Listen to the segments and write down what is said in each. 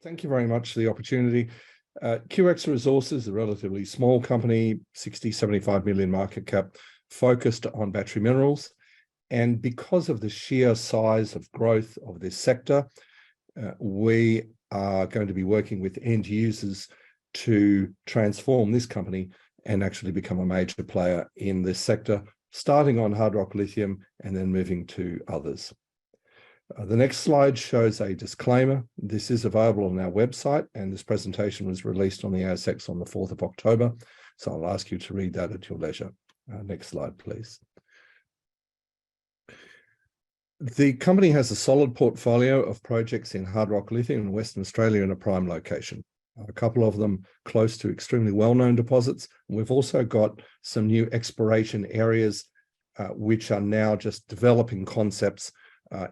Thank you very much for the opportunity. QXR Resources is a relatively small company, 75 million market cap, focused on battery minerals. And because of the sheer size of growth of this sector, we are going to be working with end users to transform this company and actually become a major player in this sector, starting on hard rock lithium and then moving to others. The next slide shows a disclaimer. This is available on our website, and this presentation was released on the ASX on the 4th of October. So I'll ask you to read that at your leisure. Next slide, please. The company has a solid portfolio of projects in hard rock lithium in Western Australia in a prime location. A couple of them close to extremely well-known deposits. We've also got some new exploration areas which are now just developing concepts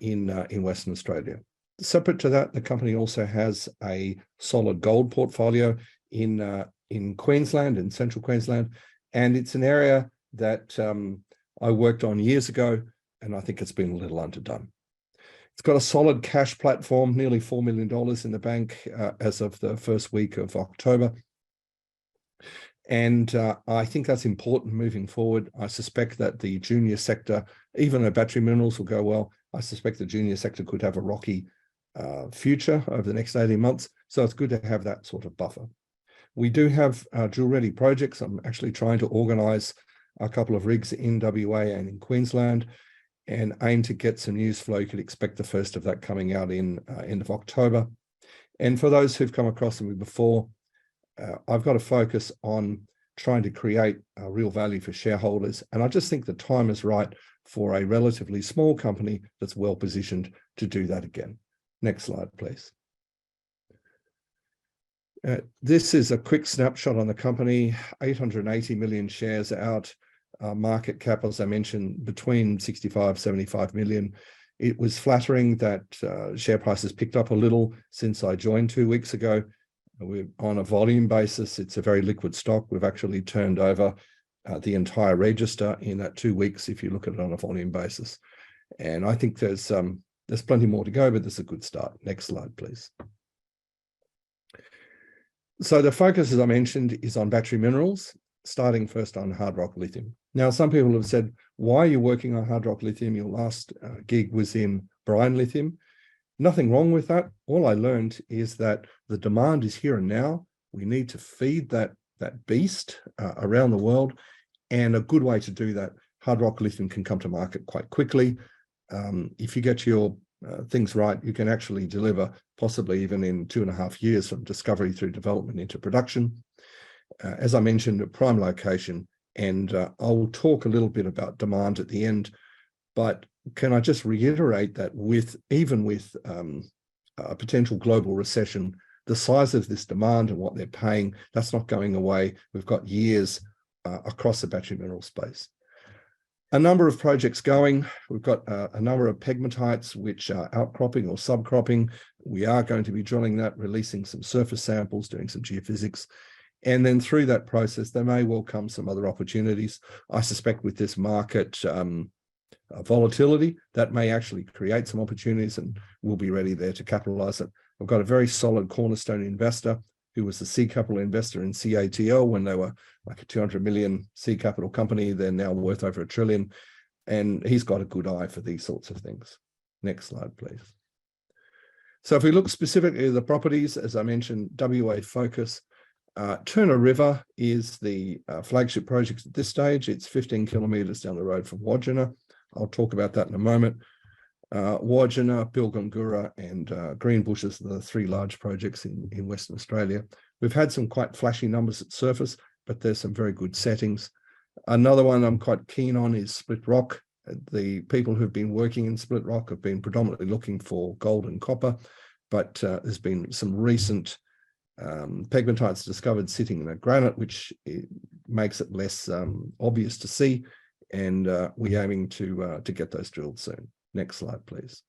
in Western Australia. Separate to that, the company also has a solid gold portfolio in Queensland, in central Queensland, and it's an area that I worked on years ago, and I think it's been a little underdone. It's got a solid cash platform, nearly $4 million in the bank as of the first week of October. And I think that's important moving forward. I suspect that the junior sector, even though battery minerals will go well, I suspect the junior sector could have a rocky future over the next 18 months. So it's good to have that sort of buffer. We do have drill-ready projects. I'm actually trying to organise a couple of rigs in WA and in Queensland and aim to get some news flow. You could expect the first of that coming out in end of October. And for those who've come across them before, I've got to focus on trying to create real value for shareholders. And I just think the time is right for a relatively small company that's well positioned to do that again. Next slide, please. This is a quick snapshot on the company, 880 million shares out, market cap, as I mentioned, between 65, 75 million. It was flattering that share prices picked up a little since I joined 2 weeks ago. We're on a volume basis. It's a very liquid stock. We've actually turned over the entire register in that 2 weeks, if you look at it on a volume basis. And I think there's plenty more to go, but there's a good start. Next slide, please. So the focus, as I mentioned, is on battery minerals, starting first on hard rock lithium. Now, some people have said, why are you working on hard rock lithium? Your last gig was in brine lithium. Nothing wrong with that. All I learned is that the demand is here and now. We need to feed that beast around the world. And a good way to do that, hard rock lithium can come to market quite quickly. If you get your things right, you can actually deliver possibly even in 2.5 years from discovery through development into production. As I mentioned, a prime location, and I'll talk a little bit about demand at the end, but can I just reiterate that even with a potential global recession, the size of this demand and what they're paying, that's not going away. We've got years across the battery mineral space. A number of projects going. We've got a number of pegmatites which are outcropping or subcropping. We are going to be drilling that, releasing some surface samples, doing some geophysics. And then through that process, there may well come some other opportunities. I suspect with this market volatility, that may actually create some opportunities, and we'll be ready there to capitalize it. I've got a very solid cornerstone investor who was the seed capital investor in CATL when they were like a 200 million seed capital company. They're now worth over $1 trillion, and he's got a good eye for these sorts of things. Next slide, please. So if we look specifically at the properties, as I mentioned, WA focus. Turner River is the flagship project at this stage. It's 15 kilometres down the road from Wodgina. I'll talk about that in a moment. Wodgina, Pilgangoora, and Greenbushes are the 3 large projects in Western Australia. We've had some quite flashy numbers at surface, but there's some very good settings. Another one I'm quite keen on is Split Rock. The people who've been working in Split Rock have been predominantly looking for gold and copper, but there's been some recent pegmatites discovered sitting in a granite, which makes it less obvious to see, and we're aiming to get those drilled soon. Next slide, please.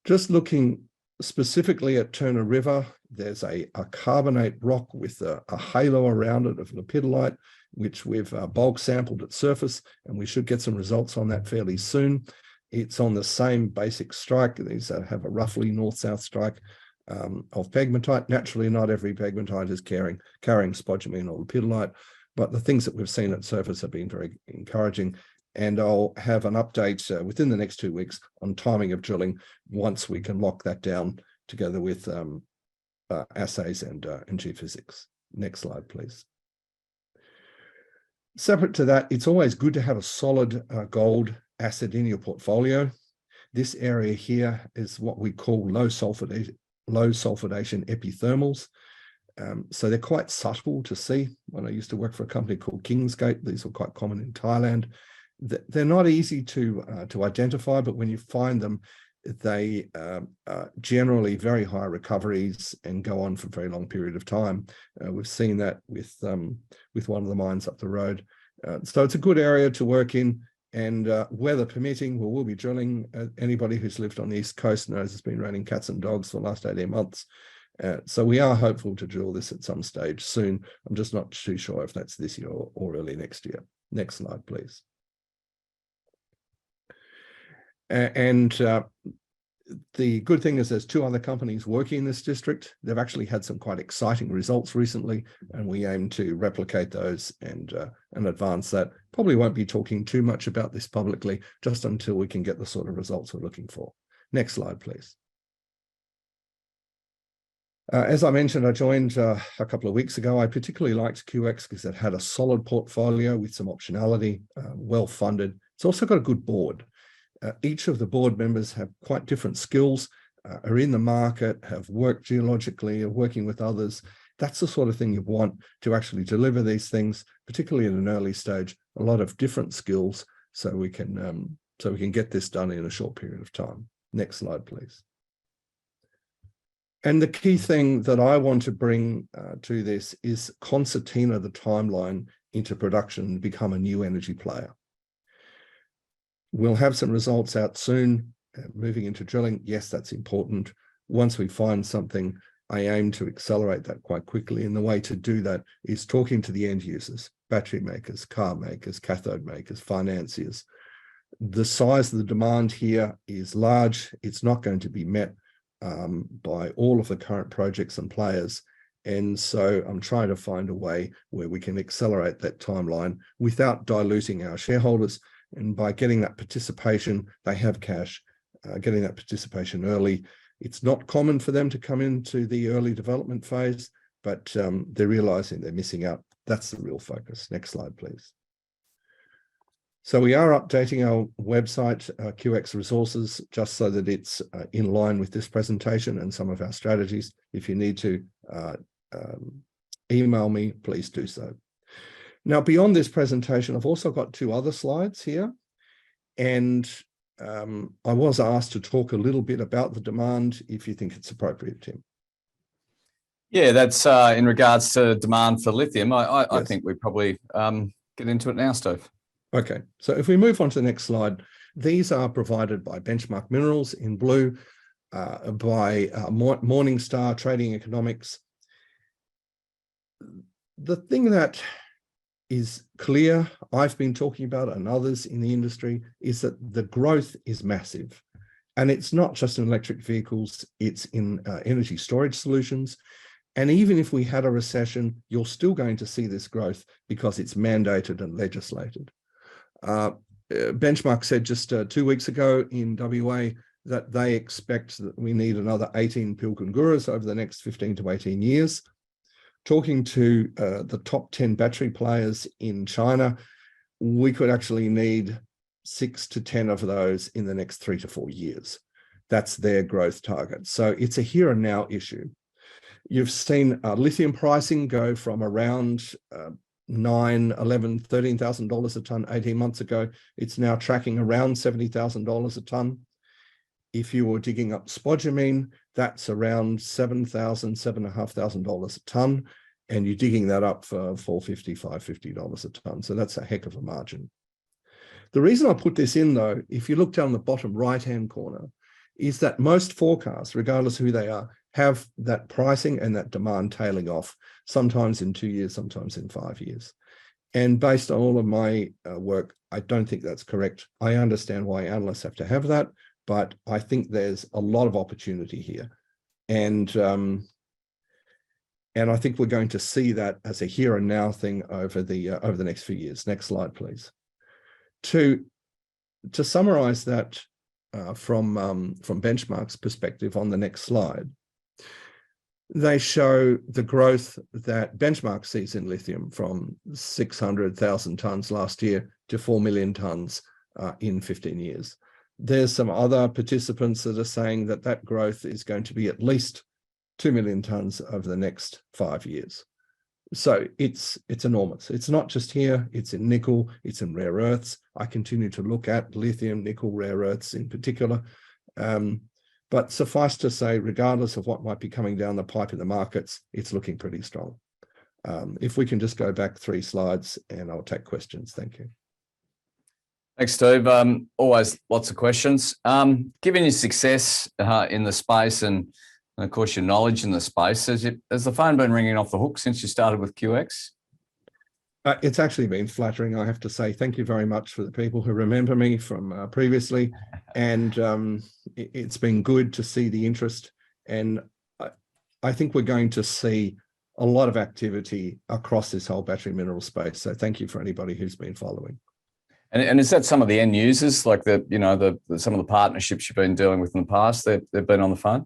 Just looking specifically at Turner River, there's a carbonate rock with a halo around it of lepidolite, which we've bulk sampled at surface, and we should get some results on that fairly soon. It's on the same basic strike. These have a roughly north-south strike. of pegmatite. Naturally, not every pegmatite is carrying spodumene or lepidolite, but the things that we've seen at surface have been very encouraging. And I'll have an update within the next 2 weeks on timing of drilling once we can lock that down together with assays and geophysics. Next slide, please. Separate to that, it's always good to have a solid gold asset in your portfolio. This area here is what we call low sulfidation epithermals. So they're quite subtle to see. When I used to work for a company called Kingsgate, these were quite common in Thailand. They're not easy to identify, but when you find them, they are generally very high recoveries and go on for a very long period of time. We've seen that with one of the mines up the road. So it's a good area to work in, and weather permitting, we'll be drilling. Anybody who's lived on the East Coast knows it's been raining cats and dogs for the last 18 months. So we are hopeful to drill this at some stage soon. I'm just not too sure if that's this year or early next year. Next slide, please. And the good thing is there's 2 other companies working in this district. They've actually had some quite exciting results recently, and we aim to replicate those and advance that. Probably won't be talking too much about this publicly, just until we can get the sort of results we're looking for. Next slide, please. As I mentioned, I joined a couple of weeks ago. I particularly liked QX because it had a solid portfolio with some optionality, well-funded. It's also got a good board. Each of the board members have quite different skills, are in the market, have worked geologically, are working with others. That's the sort of thing you want to actually deliver these things, particularly at an early stage, a lot of different skills so we can get this done in a short period of time. Next slide, please. And the key thing that I want to bring to this is concertina the timeline into production and become a new energy player. We'll have some results out soon. Moving into drilling, yes, that's important. Once we find something, I aim to accelerate that quite quickly. And the way to do that is talking to the end users, battery makers, car makers, cathode makers, financiers. The size of the demand here is large. It's not going to be met by all of the current projects and players. And so I'm trying to find a way where we can accelerate that timeline without diluting our shareholders. And by getting that participation, they have cash, getting that participation early. It's not common for them to come into the early development phase, but they're realizing they're missing out. That's the real focus. Next slide, please. So we are updating our website, QX Resources, just so that it's in line with this presentation and some of our strategies. If you need to email me, please do so. Now, beyond this presentation, I've also got 2 other slides here, and I was asked to talk a little bit about the demand, if you think it's appropriate, Tim. Yeah, that's in regards to demand for lithium. Yes. I think we probably get into it now, Steve. Okay, so if we move on to the next slide, these are provided by Benchmark Minerals in blue, by Morningstar Trading Economics. The thing that is clear, I've been talking about and others in the industry, is that the growth is massive. And it's not just in electric vehicles, it's in energy storage solutions. And even if we had a recession, you're still going to see this growth because it's mandated and legislated. Benchmark said just 2 weeks ago in WA that they expect that we need another 18 Pilganguras over the next 15 to 18 years. Talking to the top 10 battery players in China, we could actually need 6 to 10 of those in the next 3 to 4 years. That's their growth target. So it's a here and now issue. You've seen lithium pricing go from around $9,000, $11,000, $13,000 a ton 18 months ago. It's now tracking around $70,000 a ton. If you were digging up spodumene, that's around $7,000, $7,500 a ton, and you're digging that up for $450, $550 a ton. So that's a heck of a margin. The reason I put this in, though, if you look down the bottom right-hand corner, is that most forecasts, regardless of who they are, have that pricing and that demand tailing off, sometimes in 2 years, sometimes in 5 years. And based on all of my work, I don't think that's correct. I understand why analysts have to have that, but I think there's a lot of opportunity here. And I think we're going to see that as a here and now thing over the next few years. Next slide, please. To summarize that from Benchmark's perspective on the next slide, they show the growth that Benchmark sees in lithium from 600,000 tonnes last year to 4 million tonnes in 15 years. There's some other participants that are saying that that growth is going to be at least 2 million tonnes over the next 5 years. So it's enormous. It's not just here, it's in nickel, it's in rare earths. I continue to look at lithium, nickel, rare earths in particular. But suffice to say, regardless of what might be coming down the pipe in the markets, it's looking pretty strong. If we can just go back 3 slides and I'll take questions. Thank you. Thanks, Steve. Always lots of questions. Given your success in the space and of course your knowledge in the space, has the phone been ringing off the hook since you started with QX? It's actually been flattering, I have to say. Thank you very much for the people who remember me from previously. And it's been good to see the interest. And I think we're going to see a lot of activity across this whole battery mineral space. So thank you for anybody who's been following. And is that some of the end users, like some of the partnerships you've been dealing with in the past, they've been on the phone?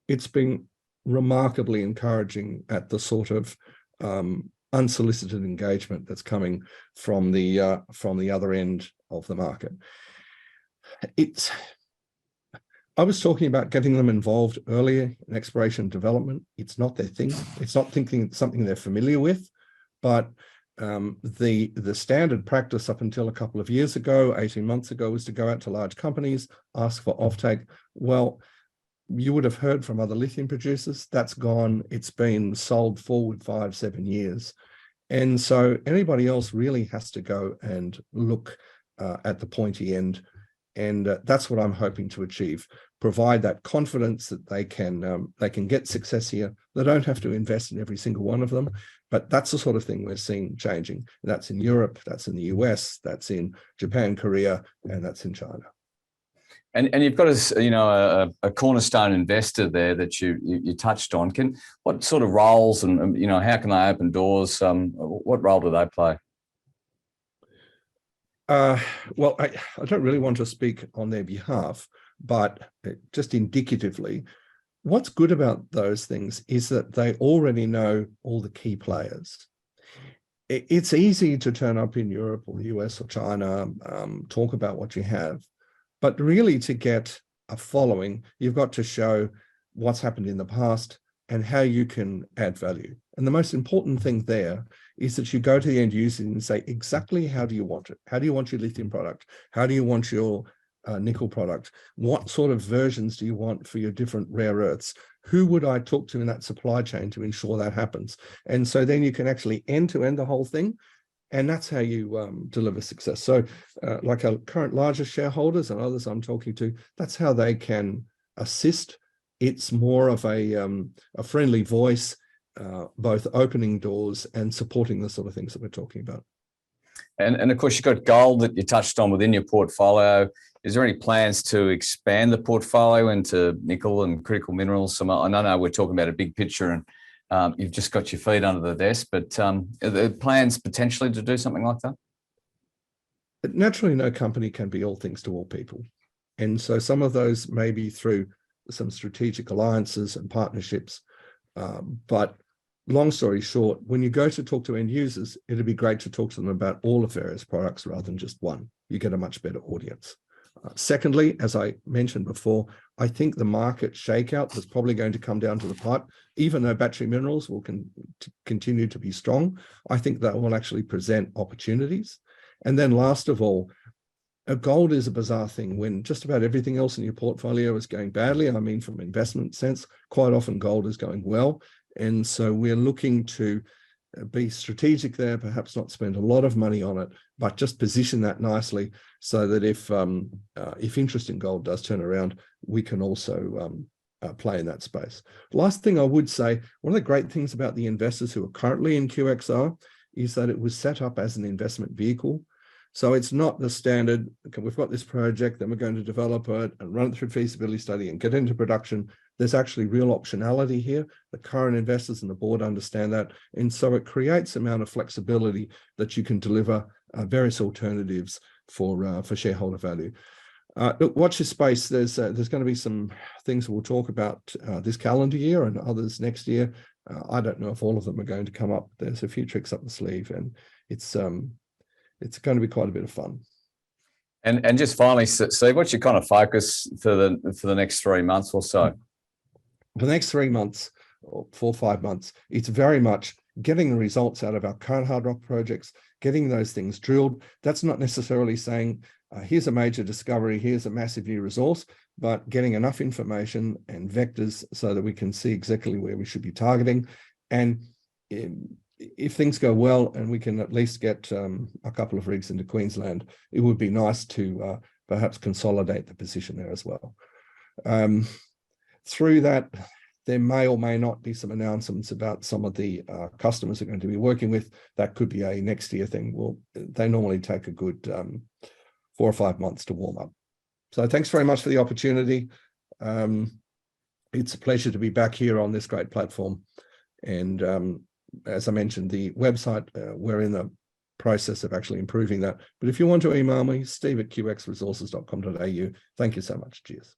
It's been remarkably encouraging at the sort of unsolicited engagement that's coming from the other end of the market. I was talking about getting them involved earlier in exploration and development. It's not their thing. It's not something they're familiar with, but the standard practice up until a couple of years ago, 18 months ago, was to go out to large companies, ask for offtake. Well, you would have heard from other lithium producers. That's gone. It's been sold forward 5-7 years. And so anybody else really has to go and look at the pointy end. And that's what I'm hoping to achieve. Provide that confidence that they can get success here. They don't have to invest in every single one of them, but that's the sort of thing we're seeing changing. That's in Europe, that's in the US, that's in Japan, Korea, and that's in China. And you've got a cornerstone investor there that you touched on. What sort of roles and how can they open doors? What role do they play? Well, I don't really want to speak on their behalf, but just indicatively, what's good about those things is that they already know all the key players. It's easy to turn up in Europe or the US or China, talk about what you have, but really to get a following, you've got to show what's happened in the past and how you can add value. And the most important thing there is that you go to the end user and say, exactly how do you want it? How do you want your lithium product? How do you want your nickel product? What sort of versions do you want for your different rare earths? Who would I talk to in that supply chain to ensure that happens? And so then you can actually end-to-end the whole thing. And that's how you deliver success. So like our current largest shareholders and others I'm talking to, that's how they can assist. It's more of a friendly voice, both opening doors and supporting the sort of things that we're talking about. And of course, you've got gold that you touched on within your portfolio. Is there any plans to expand the portfolio into nickel and critical minerals? I know we're talking about a big picture and you've just got your feet under the desk, but are there plans potentially to do something like that? But naturally, no company can be all things to all people. And so some of those may be through some strategic alliances and partnerships. But long story short, when you go to talk to end users, it'd be great to talk to them about all of various products rather than just one. You get a much better audience. Secondly, as I mentioned before, I think the market shakeout is probably going to come down to the pipe. Even though battery minerals will continue to be strong, I think that will actually present opportunities. And then last of all, gold is a bizarre thing. When just about everything else in your portfolio is going badly, I mean from an investment sense, quite often gold is going well. And so we're looking to be strategic there, perhaps not spend a lot of money on it, but just position that nicely so that if interest in gold does turn around, we can also play in that space. Last thing I would say, one of the great things about the investors who are currently in QXR is that it was set up as an investment vehicle. So it's not the standard, okay, we've got this project, then we're going to develop it and run it through feasibility study and get into production. there's actually real optionality here. The current investors and the board understand that. And so it creates amount of flexibility that you can deliver various alternatives for shareholder value. Look, watch this space. There's going to be some things we'll talk about this calendar year and others next year. I don't know if all of them are going to come up. There's a few tricks up the sleeve, and it's going to be quite a bit of fun. And just finally, Steve, what's your kind of focus for the next 3 months or so? For the next 3 months, or 4 or 5 months, it's very much getting the results out of our current hard rock projects, getting those things drilled. That's not necessarily saying, here's a major discovery, here's a massive new resource, but getting enough information and vectors so that we can see exactly where we should be targeting. And if things go well and we can at least get a couple of rigs into Queensland, it would be nice to perhaps consolidate the position there as well. Through that, there may or may not be some announcements about some of the customers we're going to be working with. That could be a next year thing. Well, they normally take a good 4 or 5 months to warm up. So thanks very much for the opportunity. It's a pleasure to be back here on this great platform. And as I mentioned, the website, we're in the process of actually improving that. But if you want to email me, steve@qxresources.com.au. Thank you so much. Cheers.